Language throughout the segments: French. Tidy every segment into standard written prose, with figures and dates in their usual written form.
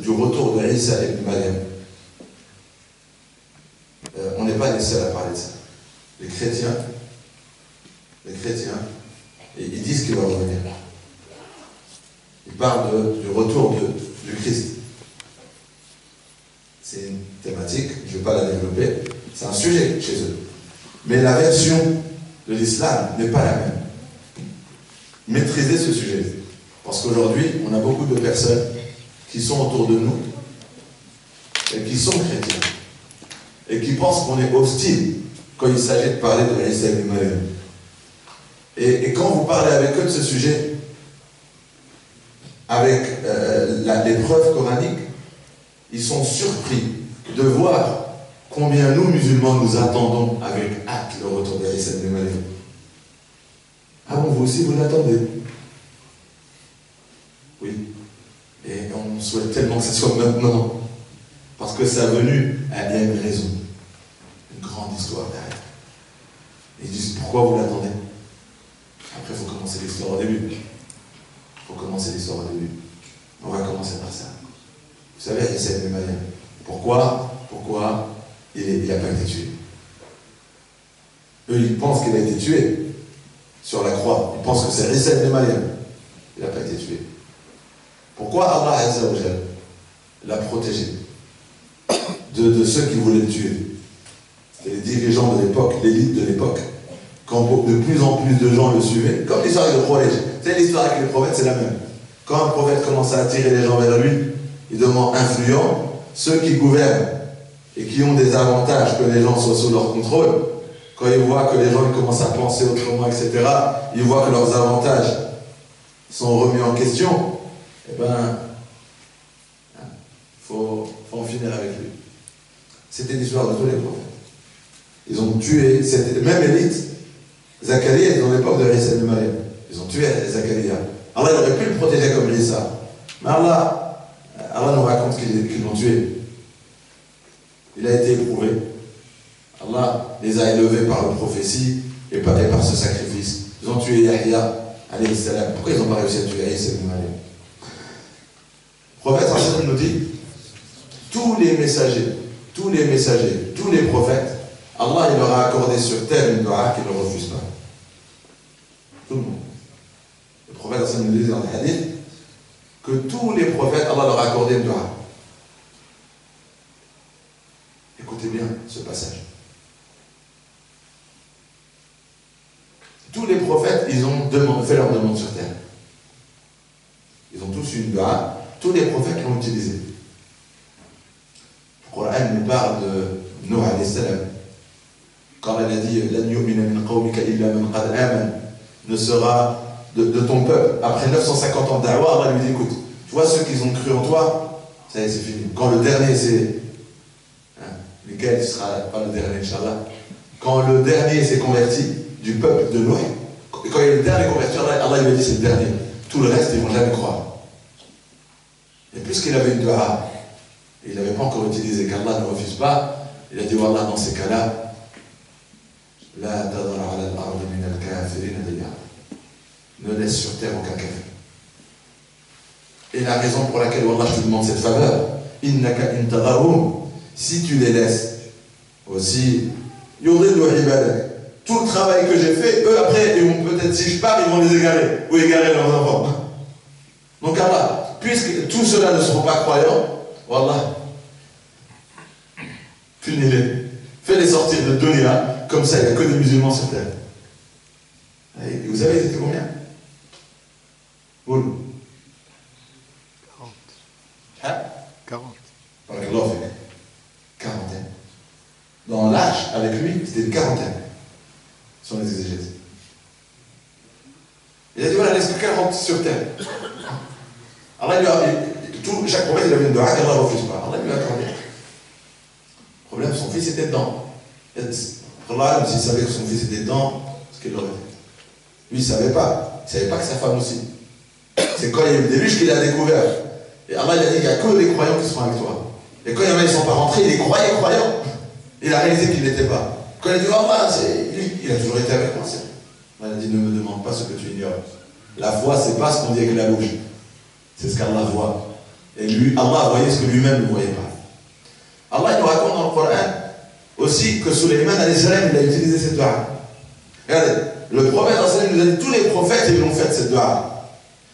du retour de Isa ibn Maryam. On n'est pas les seuls à parler de ça. Les chrétiens, et ils disent qu'il va revenir. Ils parlent du retour du Christ. C'est une thématique, je ne vais pas la développer, c'est un sujet chez eux. Mais la version de l'islam n'est pas la même. Maîtrisez ce sujet. Parce qu'aujourd'hui, on a beaucoup de personnes qui sont autour de nous et qui sont chrétiens et qui pensent qu'on est hostile quand il s'agit de parler de Isa ibn Maryam. Et quand vous parlez avec eux de ce sujet, avec les preuves coraniques, ils sont surpris de voir combien nous, musulmans, nous attendons avec hâte le retour de Isa ibn Maryam. Ah bon, vous aussi, vous l'attendez? Oui. Et on souhaite tellement que ce soit maintenant. Parce que sa venue, elle a une raison. Une grande histoire derrière. Ils disent, pourquoi vous l'attendez? Après, il faut commencer l'histoire au début. On va commencer par ça. Vous savez, Isa ibn Maryam. Pourquoi il n'a pas été tué? Eux, ils pensent qu'il a été tué sur la croix. Ils pensent que c'est Isa ibn Maryam. Il n'a pas été tué. Pourquoi Allah Azza wa Jal l'a protégé de ceux qui voulaient le tuer? C'était les dirigeants de l'époque, l'élite de l'époque. Quand de plus en plus de gens le suivaient, comme l'histoire avec le prophète. Tu sais, l'histoire avec les prophètes, c'est la même. Quand un prophète commence à attirer les gens vers lui, il devient influent. Ceux qui gouvernent et qui ont des avantages que les gens soient sous leur contrôle, quand ils voient que les gens ils commencent à penser autrement, etc., ils voient que leurs avantages sont remis en question, eh bien, faut en finir avec lui. C'était l'histoire de tous les prophètes. Ils ont tué cette même élite. Zacharie, dans l'époque de Isa ibn Maryam, ils ont tué Zacharie. Allah il aurait pu le protéger comme Isa. Mais Allah nous raconte qu'ils l'ont tué. Il a été éprouvé. Allah les a élevés par la prophétie et par ce sacrifice. Ils ont tué Yahya, alayhi salam. Pourquoi ils n'ont pas réussi à tuer Isa ibn Maryam? Le prophète sallallahu nous dit, tous les messagers, tous les prophètes, Allah il leur a accordé sur terre une dua qu'ils ne refusent pas. Tout le monde. Le prophète sallallahu nous dit dans le hadith que tous les prophètes, Allah leur a accordé une dua. Écoutez bien ce passage. Tous les prophètes, ils ont fait leur demande sur terre. Ils ont tous eu une dua. Tous les prophètes l'ont utilisé. Le Coran nous parle de Nuh alayhi salam. Quand elle a dit Lan yu'mina min qawmika illa man qad aman, ne sera de ton peuple. Après 950 ans de da'wah, Allah lui dit écoute, tu vois ceux qui ont cru en toi, ça y est, c'est fini. Quand le dernier, c'est. Lequel ne sera pas le dernier, Inch'Allah. Quand le dernier s'est converti du peuple de Noé, quand il y a le dernier converti, Allah lui a dit c'est le dernier. Tout le reste, ils ne vont jamais croire. Et puisqu'il avait une dua, et il n'avait pas encore utilisé qu'Allah ne refuse pas, il a dit Wallah, dans ces cas-là, La tadara ala al-ard min al-kafirin diyara. Ne laisse sur terre aucun kafir. Et la raison pour laquelle Wallah te demande cette faveur, innaka in tadarum, si tu les laisses aussi, yudillu ibadak. Tout le travail que j'ai fait, eux après, peut-être si je pars, ils vont les égarer, ou égarer leurs enfants. Donc Allah, puisque tous ceux-là ne seront pas croyants, Wallah, punis-les. Fais-les sortir de dunya, comme ça, il n'y a que des musulmans sur terre. Et vous savez, c'était combien? Boule. 40. Par exemple, quarantaine. Dans l'âge, avec lui, c'était une quarantaine. Sur les exégèses. Il a dit voilà, laisse que 40 sur terre. Allah lui a. Chaque prophète, il avait une dua, et Allah ne refuse pas. Allah lui a accordé. Le problème, son fils était dedans. Allah, s'il savait que son fils était dedans, ce qu'il aurait fait. Lui, il ne savait pas. Il ne savait pas que sa femme aussi. C'est quand il y a eu des riches qu'il a découvert. Et Allah, il a dit il n'y a que les croyants qui seront avec toi. Et quand il y en a, ils ne sont pas rentrés, il est croyant. Il a réalisé qu'il n'était pas. Quand il a dit Allah, c'est lui, il a toujours été avec moi. Il a dit ne me demande pas ce que tu ignores. La foi, c'est pas ce qu'on dit avec la bouche. C'est ce qu'Allah voit. Et lui, Allah voyait ce que lui-même ne voyait pas. Allah il nous raconte dans le Coran aussi que Sulayman alayhi salam, il a utilisé cette dua. Regardez, le prophète nous a dit tous les prophètes ils l'ont fait cette dua.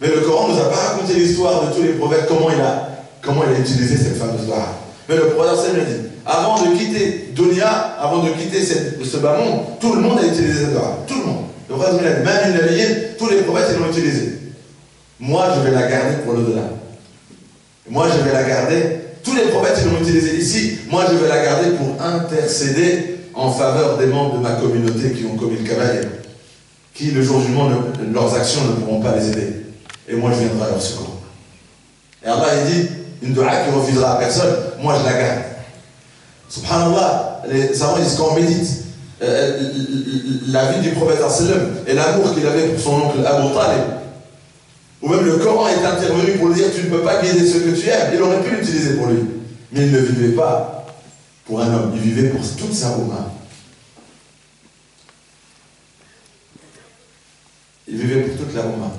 Mais le Coran ne nous a pas raconté l'histoire de tous les prophètes, comment il a utilisé cette fameuse dua. Mais le prophète nous a dit, avant de quitter Dunya, avant de quitter ce bas monde, tout le monde a utilisé cette dua. Tout le monde. Le prophète nous a dit, même une nabiyin, tous les prophètes ils l'ont utilisé. Moi je vais la garder pour l'au-delà. Moi je vais la garder. Tous les prophètes ils l'ont utilisé ici. Moi je vais la garder pour intercéder en faveur des membres de ma communauté qui ont commis le kabaïr, qui le jour du jugement, leurs actions ne pourront pas les aider. Et moi je viendrai à leur secours. Et Allah il dit, une dua qui refusera à personne, moi je la garde. Subhanallah, les savants disent quand on médite la vie du prophète et l'amour qu'il avait pour son oncle Abu Talib, ou même le Coran est intervenu pour lui dire tu ne peux pas guider ce que tu aimes, il aurait pu l'utiliser pour lui. Mais il ne vivait pas pour un homme, il vivait pour toute sa Oumma. Il vivait pour toute la Oumma.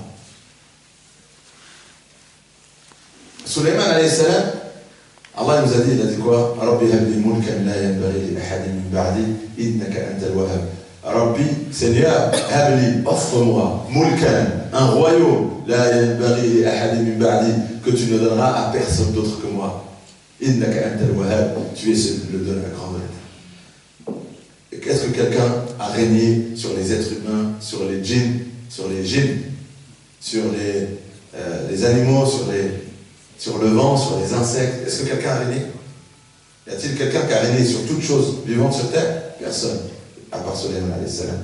Sulayman alayhi salam, Allah nous a dit, il a dit quoi? Rabbi habli mulkan la yanbaghi li ahadin min ba'di innaka antal wahhab. Rabbi, Seigneur, habli, offre-moi mulkan, un royaume la yanbaghi li ahadin min ba'di, que tu ne donneras à personne d'autre que moi. Innaka antal wahhab, tu es celui qui le donne à grandeur. Est-ce que quelqu'un a régné sur les êtres humains, sur les djinns, sur les animaux, sur le vent, sur les insectes? Est-ce que quelqu'un a régné? Y a-t-il quelqu'un qui a régné sur toute chose vivante sur terre? Personne, à part Sulayman alayhi salam.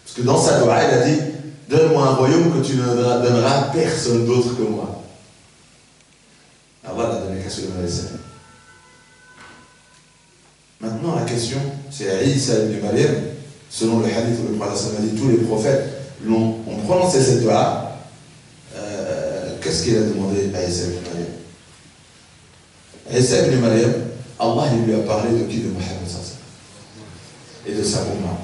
Parce que dans sa dua, il a dit, donne-moi un royaume que tu ne donneras à personne d'autre que moi. Allah l'a donné qu'à Sulayman alayhi salam. Maintenant, la question, c'est à Isa ibn Maryam, selon le hadith où le prophète a dit, tous les prophètes ont prononcé cette dua. Qu'est-ce qu'il a demandé à Isa ibn Maryam? Isa ibn Maryam, Allah il lui a parlé de qui? De Mohammed et de sa Ummah.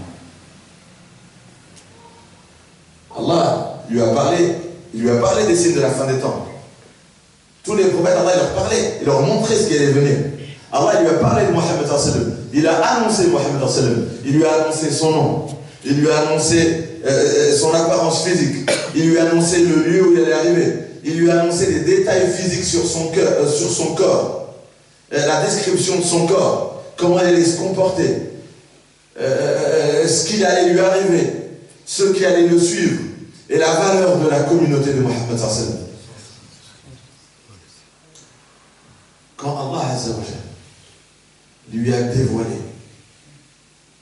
Allah lui a parlé des signes de la fin des temps. Tous les prophètes, Allah il leur parlait, il leur montrait ce qui allait venir. Allah il lui a parlé de Mohammed, il a annoncé Mohammed, il lui a annoncé son nom, il lui a annoncé son apparence physique, il lui a annoncé le lieu où il allait arriver, il lui a annoncé les détails physiques sur son corps, la description de son corps, comment il allait se comporter, ce qu'il allait lui arriver, ceux qui allaient le suivre, et la valeur de la communauté de Mohammed. Quand Allah Azza wa Jalla lui a dévoilé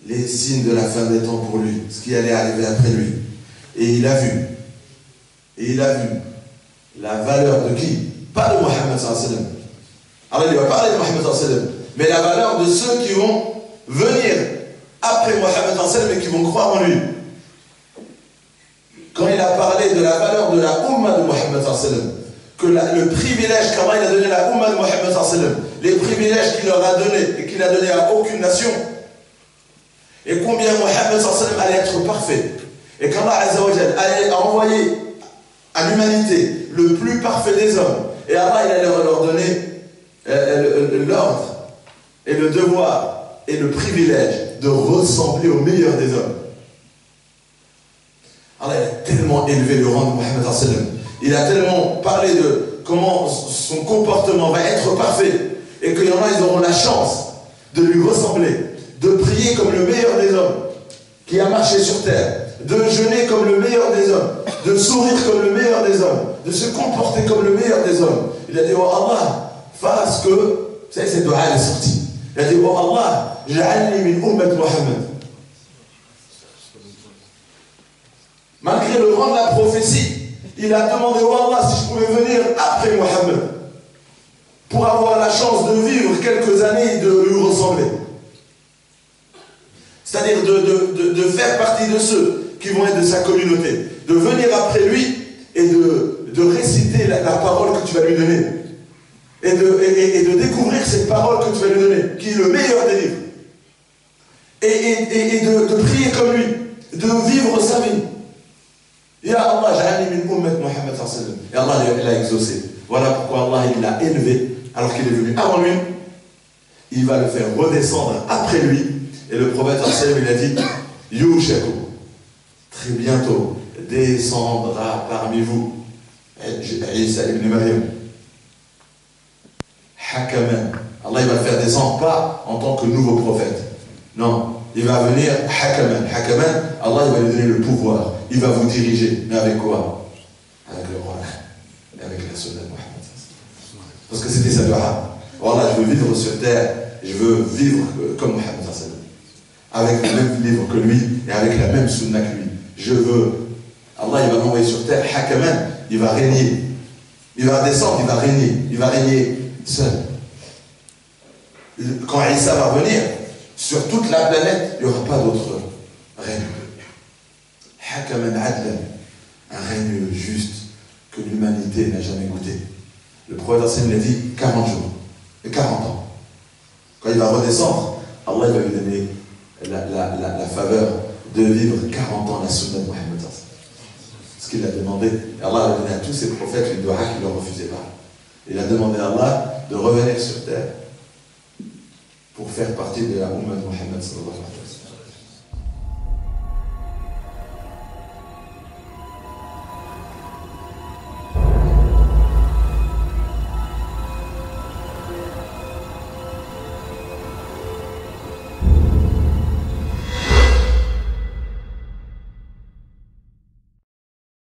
les signes de la fin des temps pour lui, ce qui allait arriver après lui, et il a vu la valeur de qui? Pas de Mohammed sallallahu alayhi wa sallam. Allah il va parler de Mohammed sallallahu alayhi wa sallam, mais la valeur de ceux qui vont venir après Mohammed sallallahu alayhi wa sallam et qui vont croire en lui. Quand il a parlé de la valeur de la Ummah de Mohammed sallallahu alayhi wa sallam, que le privilège qu'Allah il a donné à la Ummah de Mohammed sallallahu alayhi wa sallam, les privilèges qu'il leur a donnés et qu'il n'a donné à aucune nation, et combien Mohammed sallallahu alayhi wa sallam allait être parfait, et qu'Allah Azza wa Jalla allait envoyer à l'humanité le plus parfait des hommes, et Allah il allait leur donner l'ordre et le devoir et le privilège de ressembler au meilleur des hommes. Allah il a tellement élevé le rang de Mohammed sallallahu alayhi wa sallam, il a tellement parlé de comment son comportement va être parfait, et qu'il y en a, ils auront la chance de lui ressembler, de prier comme le meilleur des hommes qui a marché sur terre, de jeûner comme le meilleur des hommes, de sourire comme le meilleur des hommes, de se comporter comme le meilleur des hommes. Il a dit, oh Allah, fasse que, vous savez, cette dua est sortie. Il a dit, oh Allah, ja'alni min ummat Muhammad. Malgré le rang de la prophétie, il a demandé, oh Allah, si je pouvais venir après Muhammad, pour avoir la chance de vivre quelques années et de lui ressembler. C'est-à-dire de faire partie de ceux qui vont être de sa communauté, de venir après lui et de réciter la parole que tu vas lui donner, et de découvrir cette parole que tu vas lui donner, qui est le meilleur des livres, et de prier comme lui, de vivre sa vie. Ya Allah, ja'alni min ummat Muhammad sallallahu alayhi wa sallam. Et Allah l'a exaucé. Voilà pourquoi Allah il l'a élevé alors qu'il est venu avant lui. Il va le faire redescendre après lui. Et le prophète il a dit Yushaku, très bientôt descendra parmi vous Isa ibn Maryam. Hakaman. Allah il va le faire descendre pas en tant que nouveau prophète. Non, il va venir Hakaman. Hakaman, Allah il va lui donner le pouvoir. Il va vous diriger. Mais avec quoi? Avec le Coran. Et avec la sunna de Mohammed. Parce que c'était sa dua. Voilà, je veux vivre sur terre. Je veux vivre comme Mohammed. Avec le même livre que lui et avec la même sunna que lui. Je veux. Allah il va m'envoyer sur terre. Hakaman, il va régner. Il va descendre, il va régner. Il va régner seul. Quand Isa va venir, sur toute la planète, il n'y aura pas d'autre règne. Hakaman adlan, un règne juste que l'humanité n'a jamais goûté. Le prophète il a dit 40 jours et 40 ans. Quand il va redescendre, Allah il va lui donner la faveur de vivre 40 ans la sunna de Mohammed. Ce qu'il a demandé. Et Allah a donné à tous ses prophètes une dua qui ne le refusaient pas. Il a demandé à Allah de revenir sur terre pour faire partie de la Ummah de Mohammed sallallahu alayhi wa sallam.